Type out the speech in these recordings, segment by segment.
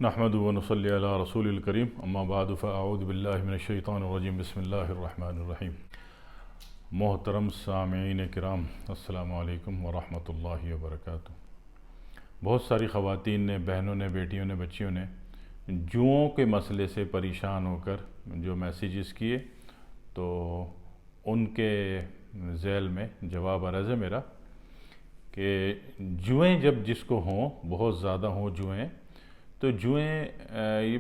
نحمد و نصلی علی رسول الکریم اما بعد فاعوذ باللہ من الشیطان الرجیم بسم اللہ الرحمن الرحیم۔ محترم سامعین کرام، السلام علیکم ورحمۃ اللہ وبرکاتہ۔ بہت ساری خواتین نے، بہنوں نے، بیٹیوں نے، بچیوں نے جوؤں کے مسئلے سے پریشان ہو کر جو میسیجز کیے، تو ان کے ذیل میں جواب عرض ہے میرا کہ جوئیں جب جس کو ہوں، بہت زیادہ ہوں جوئیں، تو جوئیں یہ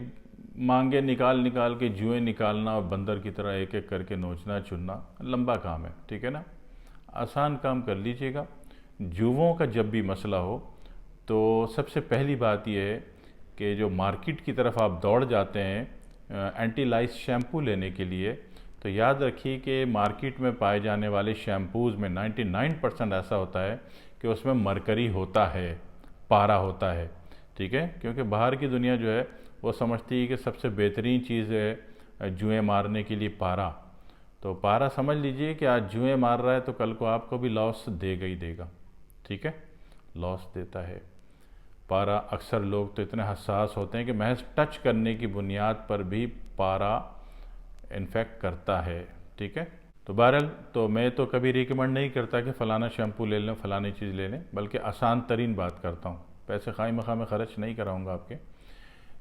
مانگے نکال کے جوئیں نکالنا اور بندر کی طرح ایک ایک کر کے نوچنا چننا لمبا کام ہے، ٹھیک ہے نا؟ آسان کام کر لیجئے گا۔ جوؤں کا جب بھی مسئلہ ہو تو سب سے پہلی بات یہ ہے کہ جو مارکیٹ کی طرف آپ دوڑ جاتے ہیں اینٹی لائس شیمپو لینے کے لیے، تو یاد رکھیے کہ مارکیٹ میں پائے جانے والے شیمپوز میں 99% ایسا ہوتا ہے کہ اس میں مرکری ہوتا ہے، پارا ہوتا ہے، ٹھیک ہے؟ کیونکہ باہر کی دنیا جو ہے وہ سمجھتی ہے کہ سب سے بہترین چیز ہے جوئیں مارنے کے لیے پارا۔ تو پارا سمجھ لیجئے کہ آج جوئیں مار رہا ہے تو کل کو آپ کو بھی لاس دے گا ہی دے گا، ٹھیک ہے؟ لاس دیتا ہے پارا۔ اکثر لوگ تو اتنے حساس ہوتے ہیں کہ محض ٹچ کرنے کی بنیاد پر بھی پارا انفیکٹ کرتا ہے، ٹھیک ہے؟ تو بہرحال تو میں تو کبھی ریکمنڈ نہیں کرتا کہ فلانا شیمپو لے لیں، فلانی چیز لے لیں، بلکہ آسان ترین بات کرتا ہوں، پیسے خواہ مخواہ میں خرچ نہیں کراؤں گا آپ کے۔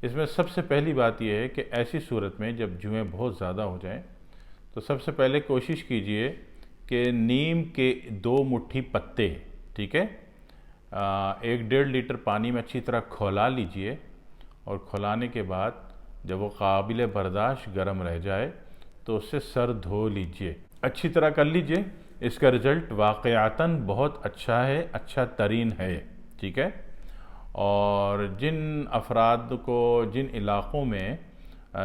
اس میں سب سے پہلی بات یہ ہے کہ ایسی صورت میں جب جوئیں بہت زیادہ ہو جائیں تو سب سے پہلے کوشش کیجئے کہ نیم کے 2 مٹھی پتے، ٹھیک ہے، 1.5 لیٹر پانی میں اچھی طرح کھولا لیجئے، اور کھولانے کے بعد جب وہ قابل برداشت گرم رہ جائے تو اس سے سر دھو لیجئے، اچھی طرح کر لیجئے۔ اس کا رزلٹ واقعتاً بہت اچھا ہے، اچھا ترین ہے، ٹھیک ہے؟ اور جن افراد کو، جن علاقوں میں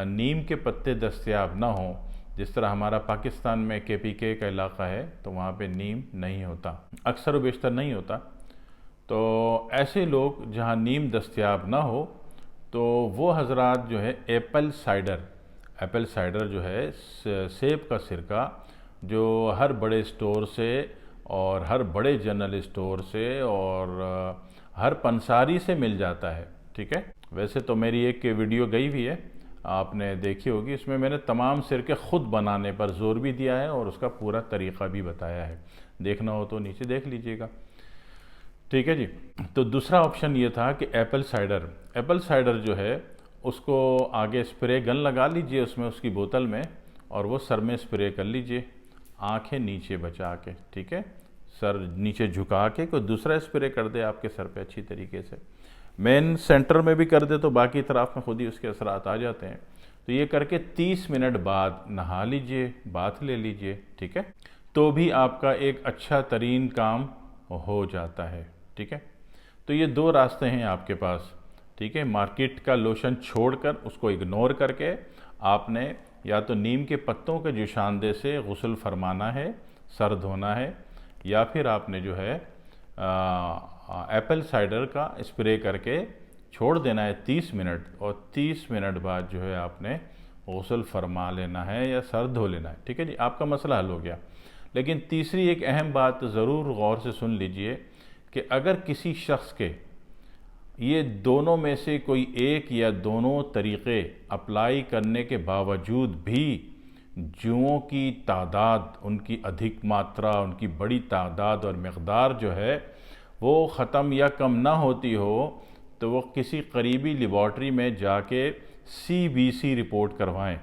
نیم کے پتے دستیاب نہ ہوں، جس طرح ہمارا پاکستان میں KPK کا علاقہ ہے تو وہاں پہ نیم نہیں ہوتا، اکثر و بیشتر نہیں ہوتا، تو ایسے لوگ جہاں نیم دستیاب نہ ہو تو وہ حضرات جو ہے ایپل سائڈر جو ہے، سیب کا سرکہ، جو ہر بڑے اسٹور سے اور ہر بڑے جنرل اسٹور سے اور ہر پنساری سے مل جاتا ہے، ٹھیک ہے؟ ویسے تو میری ایک ویڈیو گئی بھی ہے، آپ نے دیکھی ہوگی، اس میں نے تمام سرکے خود بنانے پر زور بھی دیا ہے اور اس کا پورا طریقہ بھی بتایا ہے، دیکھنا ہو تو نیچے دیکھ لیجئے گا، ٹھیک ہے جی؟ تو دوسرا آپشن یہ تھا کہ ایپل سائڈر جو ہے اس کو آگے اسپرے گن لگا لیجئے اس میں، اس کی بوتل میں، اور وہ سر میں اسپرے کر لیجئے، آنکھیں نیچے بچا کے، ٹھیک ہے؟ سر نیچے جھکا کے کوئی دوسرا اسپرے کر دے آپ کے سر پہ اچھی طریقے سے، مین سینٹر میں بھی کر دے تو باقی طرف میں خود ہی اس کے اثرات آ جاتے ہیں۔ تو یہ کر کے 30 منٹ بعد نہا لیجئے، باتھ لے لیجئے، ٹھیک ہے؟ تو بھی آپ کا ایک اچھا ترین کام ہو جاتا ہے، ٹھیک ہے؟ تو یہ 2 راستے ہیں آپ کے پاس، ٹھیک ہے؟ مارکیٹ کا لوشن چھوڑ کر، اس کو اگنور کر کے آپ نے یا تو نیم کے پتوں کے جوشاندے سے غسل فرمانا ہے، سر دھونا ہے، یا پھر آپ نے جو ہے ایپل سائڈر کا اسپرے کر کے چھوڑ دینا ہے 30 منٹ، اور 30 منٹ بعد جو ہے آپ نے غسل فرما لینا ہے یا سر دھو لینا ہے، ٹھیک ہے جی؟ آپ کا مسئلہ حل ہو گیا۔ لیکن تیسری ایک اہم بات ضرور غور سے سن لیجئے کہ اگر کسی شخص کے یہ دونوں میں سے کوئی ایک یا دونوں طریقے اپلائی کرنے کے باوجود بھی جوؤں کی تعداد، ان کی ادھک ماترا، ان کی بڑی تعداد اور مقدار جو ہے وہ ختم یا کم نہ ہوتی ہو، تو وہ کسی قریبی لیبارٹری میں جا کے CBC رپورٹ کروائیں،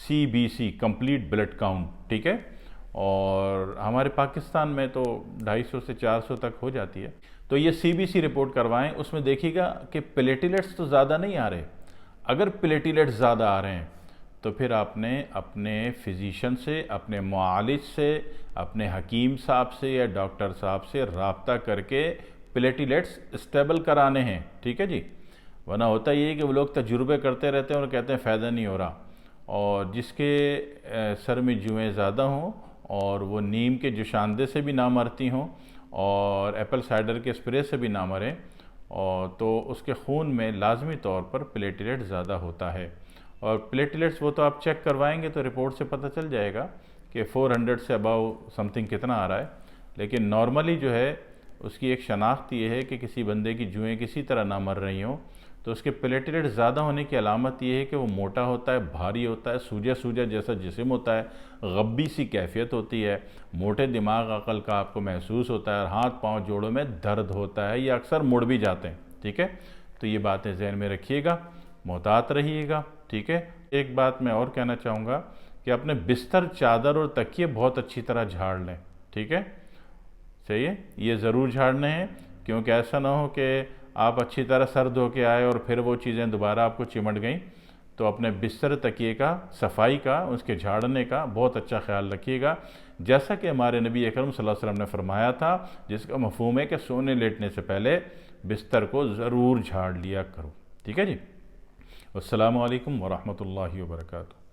CBC کمپلیٹ بلڈ کاؤنٹ، ٹھیک ہے؟ اور ہمارے پاکستان میں تو 250 سے 400 تک ہو جاتی ہے، تو یہ CBC رپورٹ کروائیں، اس میں دیکھیے گا کہ پلیٹیلیٹس تو زیادہ نہیں آ رہے۔ اگر پلیٹیلیٹس زیادہ آ رہے ہیں تو پھر آپ نے اپنے فزیشین سے، اپنے معالج سے، اپنے حکیم صاحب سے یا ڈاکٹر صاحب سے رابطہ کر کے پلیٹیلیٹس اسٹیبل کرانے ہیں، ٹھیک ہے جی؟ ورنہ ہوتا یہ ہے کہ وہ لوگ تجربے کرتے رہتے ہیں اور کہتے ہیں فائدہ نہیں ہو رہا، اور جس کے سر میں جوئیں زیادہ ہوں اور وہ نیم کے جوشاندے سے بھی نہ مرتی ہوں اور ایپل سائڈر کے اسپرے سے بھی نہ مریں، اور تو اس کے خون میں لازمی طور پر پلیٹلیٹ زیادہ ہوتا ہے، اور پلیٹلیٹس وہ تو آپ چیک کروائیں گے تو رپورٹ سے پتہ چل جائے گا کہ 400 سے اباؤ سم تھنگ کتنا آ رہا ہے، لیکن نارملی جو ہے اس کی ایک شناخت یہ ہے کہ کسی بندے کی جوئیں کسی طرح نہ مر رہی ہوں تو اس کے پلیٹلیٹ زیادہ ہونے کی علامت یہ ہے کہ وہ موٹا ہوتا ہے، بھاری ہوتا ہے، سوجا سوجا جیسا جسم ہوتا ہے، غبی سی کیفیت ہوتی ہے، موٹے دماغ عقل کا آپ کو محسوس ہوتا ہے، اور ہاتھ پاؤں جوڑوں میں درد ہوتا ہے، یہ اکثر مڑ بھی جاتے ہیں، ٹھیک ہے؟ تو یہ باتیں ذہن میں رکھیے گا، محتاط رہیے گا، ٹھیک ہے؟ ایک بات میں اور کہنا چاہوں گا کہ اپنے بستر، چادر اور تکیے بہت اچھی طرح جھاڑ لیں، ٹھیک ہے؟ صحیح ہے؟ یہ ضرور جھاڑنے ہیں، کیونکہ ایسا نہ ہو کہ آپ اچھی طرح سر دھو کے آئے اور پھر وہ چیزیں دوبارہ آپ کو چمٹ گئیں۔ تو اپنے بستر تکیے کا صفائی کا، اس کے جھاڑنے کا بہت اچھا خیال رکھیے گا، جیسا کہ ہمارے نبی اکرم صلی اللہ علیہ وسلم نے فرمایا تھا، جس کا مفہوم ہے کہ سونے لیٹنے سے پہلے بستر کو ضرور جھاڑ لیا کرو، ٹھیک ہے جی؟ السلام علیکم ورحمۃ اللہ وبرکاتہ۔